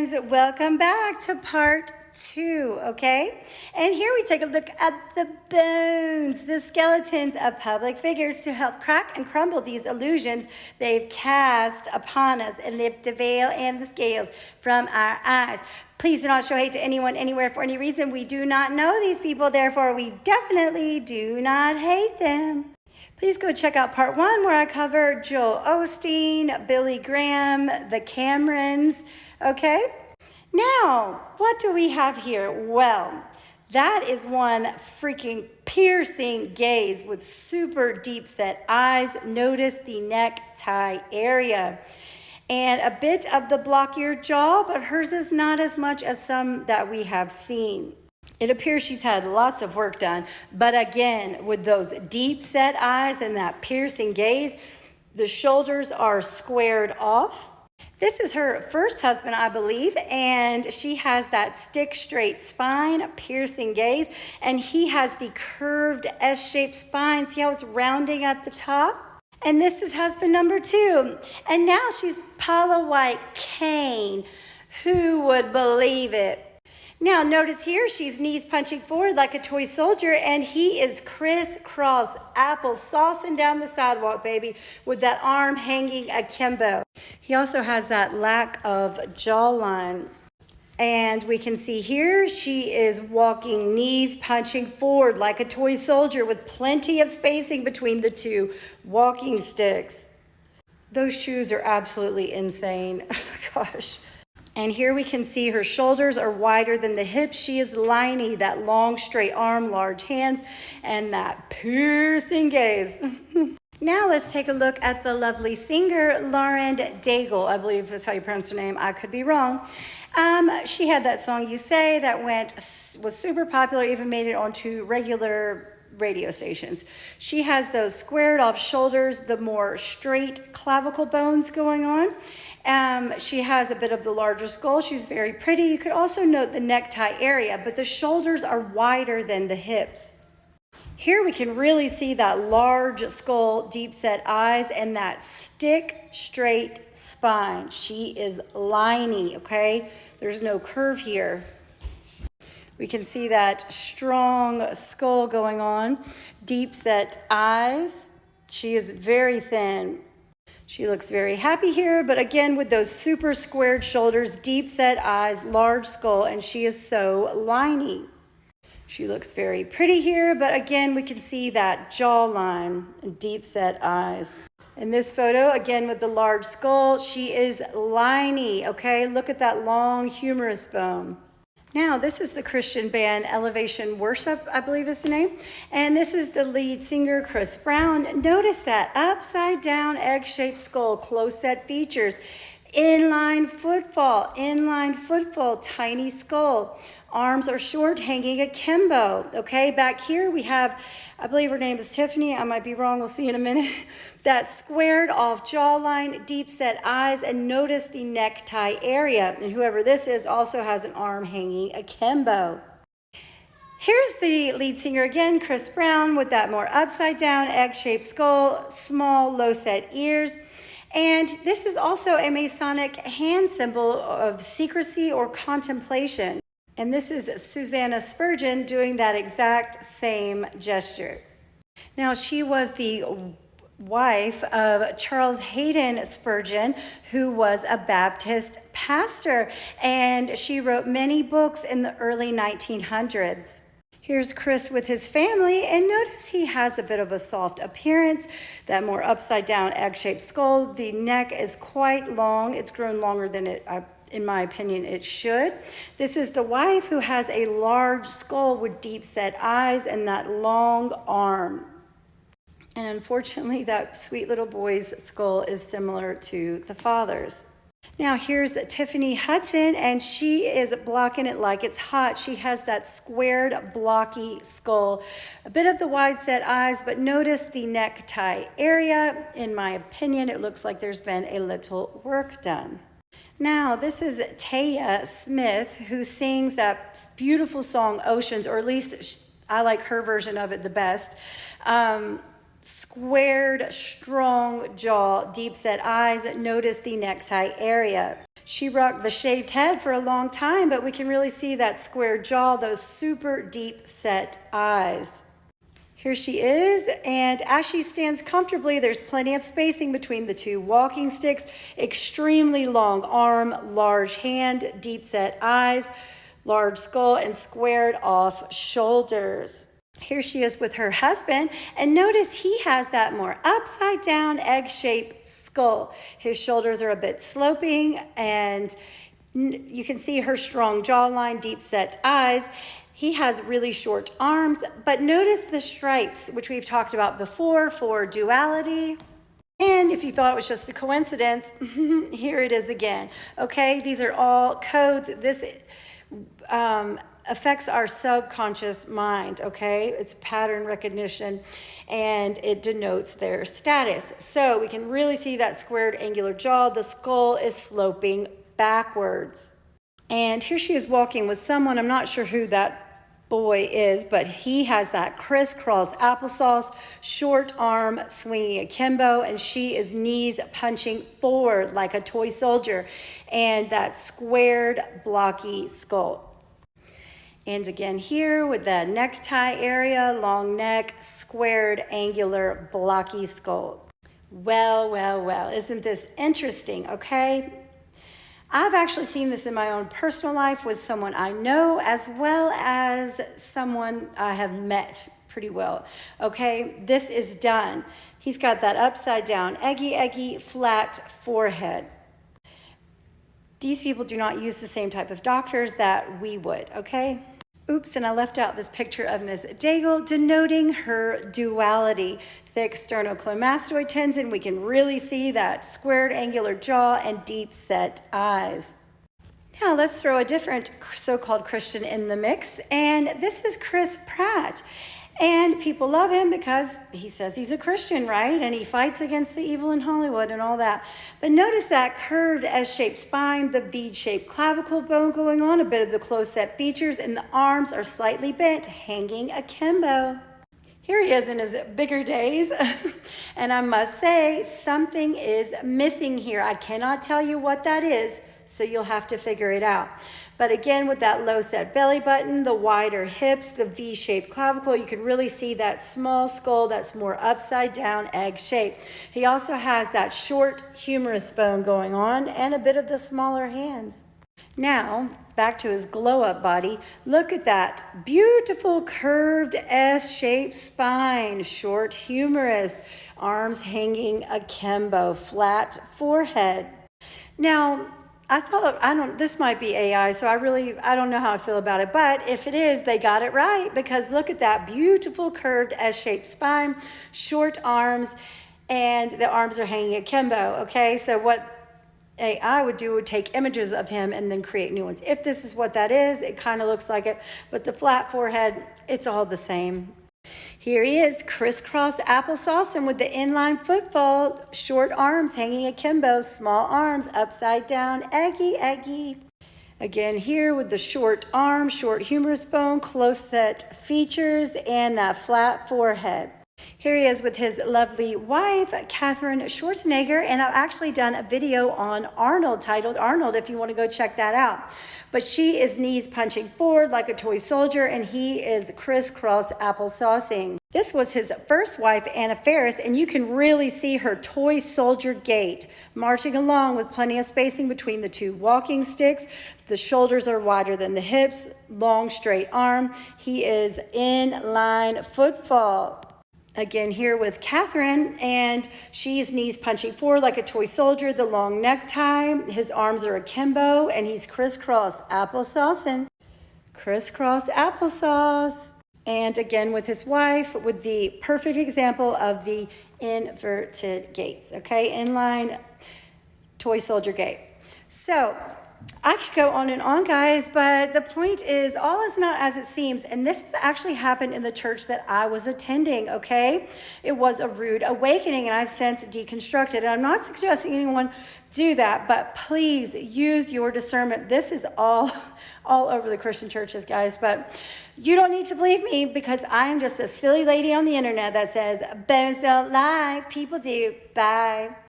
friends, welcome back to part 2, okay? And here we take a look at the bones, the skeletons of public figures to help crack and crumble these illusions they've cast upon us and lift the veil and the scales from our eyes. Please do not show hate to anyone, anywhere, for any reason. We do not know these people, therefore we definitely do not hate them. Please go check out part 1 where I cover Joel Osteen, Billy Graham, the Camerons, okay? Now, what do we have here? Well, that is one freaking piercing gaze with super deep set eyes. Notice the necktie area. And a bit of the blockier jaw, but hers is not as much as some that we have seen. It appears she's had lots of work done, but again, with those deep set eyes and that piercing gaze, the shoulders are squared off. This is her first husband, I believe, and she has that stick straight spine, piercing gaze, and he has the curved S-shaped spine. See how it's rounding at the top? And this is husband number 2. And now she's Paula White Kane. Who would believe it? Now, notice here, she's knees punching forward like a toy soldier, and he is crisscross apple saucing down the sidewalk, baby, with that arm hanging akimbo. He also has that lack of jawline. And we can see here, she is walking knees punching forward like a toy soldier with plenty of spacing between the two walking sticks. Those shoes are absolutely insane. Gosh. And here we can see her shoulders are wider than the hips. She is liney, that long, straight arm, large hands, and that piercing gaze. Now let's take a look at the lovely singer, Lauren Daigle. I believe that's how you pronounce her name. I could be wrong. She had that song, You Say, that was super popular, even made it onto regular radio stations. She has those squared off shoulders, the more straight clavicle bones going on. She has a bit of the larger skull. She's very pretty. You could also note the necktie area, but the shoulders are wider than the hips. Here we can really see that large skull, deep set eyes, and that stick straight spine. She is liney, okay? There's no curve here. We can see that strong skull going on, deep set eyes. She is very thin. She looks very happy here, but again, with those super squared shoulders, deep set eyes, large skull, and she is so liney. She looks very pretty here, but again, we can see that jawline and deep set eyes. In this photo, again, with the large skull, she is liney, okay? Look at that long humerus bone. Now, this is the Christian band Elevation Worship, I believe is the name. And this is the lead singer, Chris Brown. Notice that upside down egg-shaped skull, close set features, inline footfall, tiny skull. Arms are short, hanging akimbo. Okay, back here we have, I believe her name is Tiffany. I might be wrong. We'll see in a minute. That squared off jawline, deep set eyes, and notice the necktie area. And whoever this is also has an arm hanging akimbo. Here's the lead singer again, Chris Brown, with that more upside down egg-shaped skull, small low set ears. And this is also a Masonic hand symbol of secrecy or contemplation. And this is Susanna Spurgeon doing that exact same gesture. Now, she was the wife of Charles Hayden Spurgeon, who was a Baptist pastor, and she wrote many books in the early 1900s. Here's Chris with his family, and notice he has a bit of a soft appearance, that more upside down egg-shaped skull. The neck is quite long. It's grown longer than in my opinion, it should. This is the wife who has a large skull with deep set eyes and that long arm. And unfortunately, that sweet little boy's skull is similar to the father's. Now here's Tiffany Hudson, and she is blocking it like it's hot. She has that squared, blocky skull, a bit of the wide set eyes, but notice the necktie area. In my opinion, it looks like there's been a little work done. Now, this is Taya Smith, who sings that beautiful song, Oceans, or at least I like her version of it the best. Squared, strong jaw, deep set eyes. Notice the necktie area. She rocked the shaved head for a long time, but we can really see that square jaw, those super deep set eyes. Here she is, and as she stands comfortably, there's plenty of spacing between the two walking sticks, extremely long arm, large hand, deep set eyes, large skull, and squared off shoulders. Here she is with her husband, and notice he has that more upside down egg-shaped skull. His shoulders are a bit sloping, and you can see her strong jawline, deep set eyes. He has really short arms, but notice the stripes, which we've talked about before for duality. And if you thought it was just a coincidence, here it is again. Okay, these are all codes. This affects our subconscious mind, okay? It's pattern recognition, and it denotes their status. So we can really see that squared angular jaw. The skull is sloping backwards. And here she is walking with someone, I'm not sure who that boy is, but he has that crisscross applesauce, short arm swinging akimbo, and she is knees punching forward like a toy soldier, and that squared blocky skull. And again here with the necktie area, long neck, squared, angular, blocky skull. Well, well, well, isn't this interesting, okay? I've actually seen this in my own personal life with someone I know, as well as someone I have met pretty well, okay? This is done. He's got that upside down, eggy, flat forehead. These people do not use the same type of doctors that we would, okay? Oops, and I left out this picture of Ms. Daigle denoting her duality. Thick sternocleidomastoid tendon, we can really see that squared angular jaw and deep set eyes. Now let's throw a different so-called Christian in the mix, and this is Chris Pratt. And people love him because he says he's a Christian, right? And he fights against the evil in Hollywood and all that. But notice that curved S-shaped spine, the V-shaped clavicle bone going on, a bit of the close-set features, and the arms are slightly bent, hanging akimbo. Here he is in his bigger days. And I must say, something is missing here. I cannot tell you what that is, so you'll have to figure it out. But again, with that low set belly button, the wider hips, the V-shaped clavicle, you can really see that small skull that's more upside down, egg shape. He also has that short humerus bone going on and a bit of the smaller hands. Now, back to his glow-up body. Look at that beautiful curved S-shaped spine, short humerus, arms hanging akimbo, flat forehead. Now, I thought, this might be AI, so I don't know how I feel about it. But if it is, they got it right, because look at that beautiful curved S-shaped spine, short arms, and the arms are hanging akimbo, okay? So what AI would do would take images of him and then create new ones. If this is what that is, it kind of looks like it, but the flat forehead, it's all the same. Here he is, crisscross applesauce, and with the inline footfall, short arms hanging akimbo, small arms upside down, eggy. Again here with the short arm, short humerus bone, close set features, and that flat forehead. Here he is with his lovely wife, Katherine Schwarzenegger, and I've actually done a video on Arnold, titled Arnold, if you want to go check that out. But she is knees punching forward like a toy soldier, and he is crisscross applesaucing. This was his first wife, Anna Faris, and you can really see her toy soldier gait, marching along with plenty of spacing between the two walking sticks. The shoulders are wider than the hips, long straight arm. He is in line footfall. Again here with Katherine, and she's knees punching forward like a toy soldier, the long necktie, his arms are akimbo, and he's crisscross applesauce. Crisscross applesauce. And again with his wife, with the perfect example of the inverted gaits, okay? Inline toy soldier gait. So I could go on and on, guys, but the point is, all is not as it seems, and this actually happened in the church that I was attending, okay? It was a rude awakening, and I've since deconstructed, and I'm not suggesting anyone do that, but please use your discernment. This is all over the Christian churches, guys, but you don't need to believe me, because I am just a silly lady on the internet that says, bones don't lie, people do. Bye.